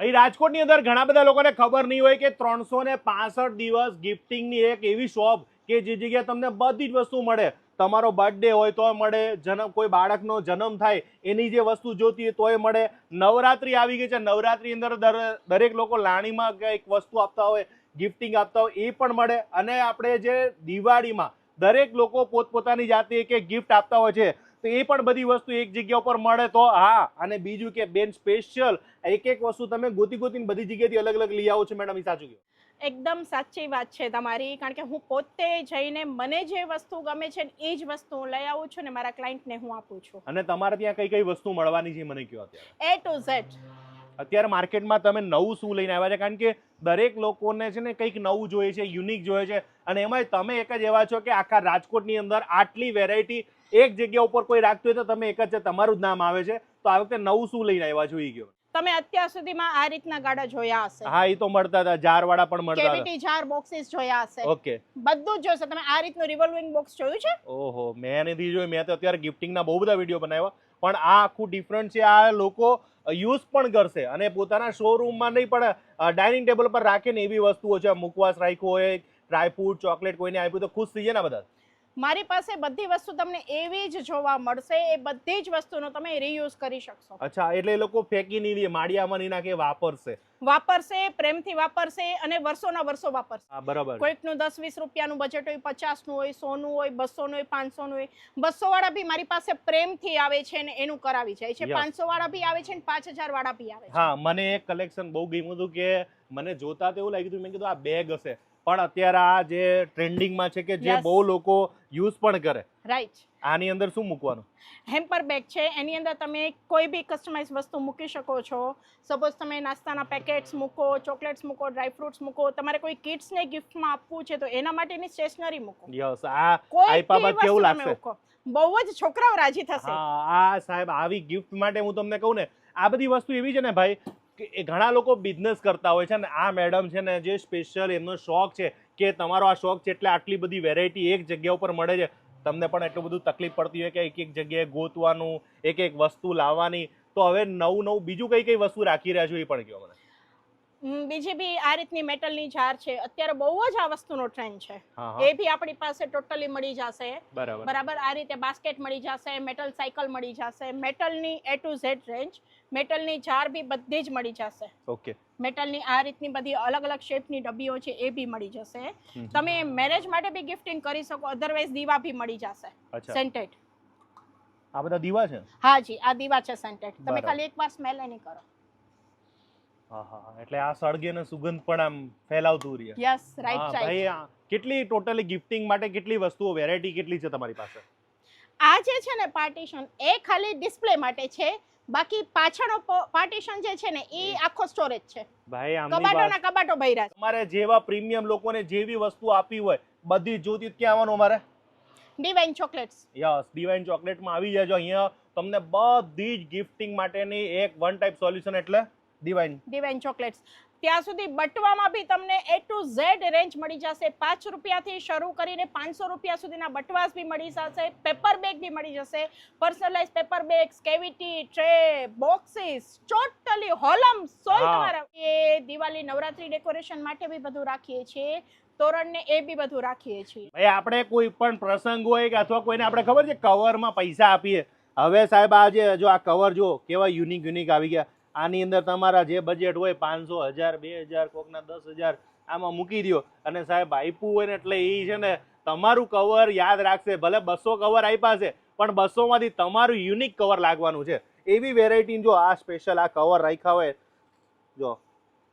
અહીં રાજકોટની અંદર ઘણા બધા લોકોને ખબર નહીં હોય કે 365 દિવસ ગિફ્ટિંગની એક એવી શોપ કે જે જગ્યાએ તમને બધી જ વસ્તુ મળે. તમારો બર્થડે હોય તોય મળે, કોઈ બાળકનો જન્મ થાય એની જે વસ્તુ જોતી હોય તોય મળે. નવરાત્રી આવી ગઈ છે, નવરાત્રી અંદર દરેક લોકો લાણીમાં કંઈક વસ્તુ આપતા હોય, ગિફ્ટિંગ આપતા હોય, એ પણ મળે. અને આપણે જે દિવાળીમાં દરેક લોકો પોતપોતાની જાતે એક ગિફ્ટ આપતા હોય છે, તો એ પણ બધી વસ્તુ એક જગ્યા ઉપર મળે. તો હા, અને બીજું કે બેન સ્પેશિયલ એક વસ્તુ તમે ગોતીને બધી જગ્યાએથી અલગ અલગ લઈ આવો છો. મેડમ, એ સાચું કહ્યું? એકદમ સાચી વાત છે તમારી, કારણ કે હું પોતે જઈને મને જે વસ્તુ ગમે છે એ જ વસ્તુ હું લઈ આવું છું ને મારા ક્લાયન્ટને હું આપું છું. અને તમારે ત્યાં કઈ કઈ વસ્તુ મળવાની છે મને કહો અત્યારે? A to Z. અત્યારે માર્કેટમાં તમે નવું શું લઈને આવ્યા છે? કારણ કે દરેક લોકોને છે ને કંઈક નવું જોઈએ છે, યુનિક જોઈએ છે. અને એમાંય તમે એક જ એવા છો કે આખા રાજકોટની અંદર આટલી વેરાયટી એક જગ્યા ઉપર કોઈ રાખતું હોય તો તમે એક જ છે, તમારું જ નામ આવે છે. તો આ વખતે નવું શું લઈને આવ્યા છો એ કહો. તમે અત્યાર સુધીમાં આ રીતના ગાડા જોયા હશે? હા, એ તો મળતા હતા, જારવાળા પણ મળતા હતા. કેવિટી જાર બોક્સિસ જોયા હશે? ઓકે, બધું જ જોશે. તમે આ રીતનું રિવોલ્વિંગ બોક્સ જોયું છે? ઓહો, મેં નથી જોયું. મેં તો અત્યારે ગિફ્ટિંગના બહુ બધા વિડીયો બનાવ્યા, પણ આ આખું ડિફરન્ટ છે. આ લોકો યુઝ પણ કરશે અને પોતાના શોરૂમમાં નહીં પણ ડાઇનિંગ ટેબલ પર રાખે ને એવી વસ્તુઓ છે. મુખવાસ રાખ્યો હોય, ડ્રાયફ્રૂટ, ચોકલેટ કોઈને આપ્યું તો ખુશ થઈ જાય ને બધા. મારી પાસે બધી વસ્તુ તમને એવી જ જોવા મળશે. એ બધી જ વસ્તુનો તમે રીયુઝ કરી શકશો. અચ્છા, એટલે એ લોકો ફેંકી નહીં દે, માળિયામાં નહીં નાખે, વાપરશે, પ્રેમથી વાપરશે અને વર્ષોના વર્ષો વાપરશે. હા, બરાબર. કોઈકનું 10-20 રૂપિયાનું બજેટ હોય, 50નું હોય, 100નું હોય, 200નું હોય, 500નું હોય. 200 વાળા બી મારી પાસે પ્રેમથી આવે છે ને એનું કરાવી જાય છે. 500 વાળા બી આવે છે ને 5000 વાળા બી આવે છે. હા, મને એક કલેક્શન બહુ ગમ્યું હતું કે મને જોતા તો એવું લાગ્યું હતું, મેં કીધું આ બેગ હશે. પણ અત્યારે આ જે ટ્રેન્ડિંગમાં છે કે જે બહુ લોકો યુઝ પણ કરે. રાઈટ. આની અંદર શું મૂકવાનું? હેમ્પર બેગ છે. એની અંદર તમે કોઈ બી કસ્ટમાઇઝ વસ્તુ મૂકી શકો છો. સપોઝ તમે નાસ્તાના પેકેટ્સ મૂકો, ચોકલેટ્સ મૂકો, ડ્રાયફ્રૂટ્સ મૂકો, તમારે કોઈ કિડ્સને ગિફ્ટમાં આપવું છે તો એના માટેની સ્ટેશનરી મૂકો. યસ, આ આપ્યા બાદ કેવું લાગશે? બહુ જ છોકરાઓ રાજી થશે. હા, આ સાહેબ આવી ગિફ્ટ માટે હું તમને કહું ને, આ બધી વસ્તુ એવી છે ને ભાઈ કે ઘણા લોકો બિઝનેસ કરતા હોય છે ને આ મેડમ છે ને જે સ્પેશિયલ એમનો શોખ છે કે તમારો આ શોખ છે એટલે આટલી બધી વેરાયટી એક જગ્યા ઉપર મળે છે. તમને પણ એટલું બધું તકલીફ પડતી હોય કે એક જગ્યાએ ગોતવાનું, એક વસ્તુ લાવવાની. તો હવે નવું બીજું કઈ વસ્તુ રાખી રહ્યા છો એ પણ કહો મને. બીજી બી આ રીતની મેટલની જાર છે. અત્યારે બહુ જ આ વસ્તુનો ટ્રેન્ડ છે. એ બી આપણી પાસે ટોટલી મળી જશે. બરાબર. આ રીતે બાસ્કેટ મળી જશે, મેટલ સાયકલ મળી જશે, મેટલની A to Z રેન્જ, મેટલની જાર બી બધી જ મળી જશે. ઓકે. મેટલની આ રીતની બધી અલગ અલગ શેપની ડબ્બીઓ છે એ બી મળી જશે. તમે મેરેજ માટે બી ગિફ્ટિંગ કરી શકો. અધરવાઇઝ દીવા બી મળી જશે, સેન્ટેડ. આ બધા દીવા છે? હા જી, આ દીવા છે સેન્ટેડ. તમે ખાલી એકવાર સ્મેલ એની કરો. હા, એટલે આ સળગે ને સુગંધ પણ આમ ફેલાવતું રહે. Yes, right. ભાઈ, કેટલી ટોટલી ગિફ્ટિંગ માટે કેટલી વસ્તુઓ, વેરાયટી કેટલી છે તમારી પાસે? આ જે છે ને પાર્ટીશન, એ ખાલી ડિસ્પ્લે માટે છે. બાકી પાછળનો પાર્ટીશન જે છે ને એ આખો સ્ટોરેજ છે. ભાઈ, કબાટોના કબાટો ભર્યા છે. તમારે જેવા પ્રીમિયમ લોકોને જેવી વસ્તુ આપી હોય બધી જોતી ક્યાં આવવાનું અમારે? Divine chocolates. યસ, ડિવાઇન ચોકલેટમાં આવી જાજો. અહીંયા તમને બધી જ ગિફ્ટિંગ માટેની એક વન ટાઈપ સોલ્યુશન એટલે ડિવાઇન ચોકલેટ્સ. ત્યાં સુધી બટવામાં બી તમને A to Z રેન્જ મળી જશે. 5 રૂપિયાથી શરૂ કરીને 500 રૂપિયા સુધીના બટવાસ બી મળી જશે. પેપર બેગ બી મળી જશે. Personalise paper bags, cavity tray, boxes, totally wholesale. તમારા એ દિવાળી નવરાત્રી ડેકોરેશન માટે બી બધું રાખીએ છીએ. તોરણને એ બી બધું રાખીએ છીએ. ભાઈ, આપણે કોઈ પણ પ્રસંગ હોય કે અથવા કોઈને આપણે ખબર છે કવરમાં પૈસા આપીએ. હવે સાહેબ આજે જો આ કવર જો કેવા યુનિક આવી ગયા. આની અંદર તમારા જે બજેટ હોય 500, 1000, 2000, કોકના 10000 આમાં મૂકી દો અને સાહેબ આપ્યું હોય ને એટલે એ છે ને તમારું કવર યાદ રાખશે. ભલે 200 કવર આપ્યા છે પણ 200 માંથી તમારું યુનિક કવર લાગવાનું છે. એવી વેરાયટી જો આ સ્પેશિયલ આ કવર રાખ્યા હોય, જો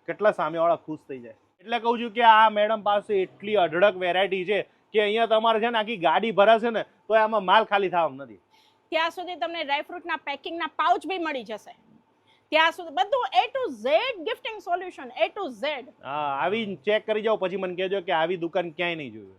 કેટલા સામેવાળા ખુશ થઈ જાય. એટલે કહું છું કે આ મેડમ પાસે એટલી અઢળક વેરાયટી છે કે અહીંયા તમારે છે ને આખી ગાડી ભરાશે ને તો આમાં માલ ખાલી થવાનું નથી. ત્યાં સુધી તમને ડ્રાયફ્રૂટના પેકિંગના પાઉચ બી મળી જશે. ત્યાં સુધી બધું A to Z gifting solution, A to Z. હા, આવી ચેક કરી જાઓ પછી મને કહેજો કે આવી દુકાન ક્યાંય નહીં જોયું.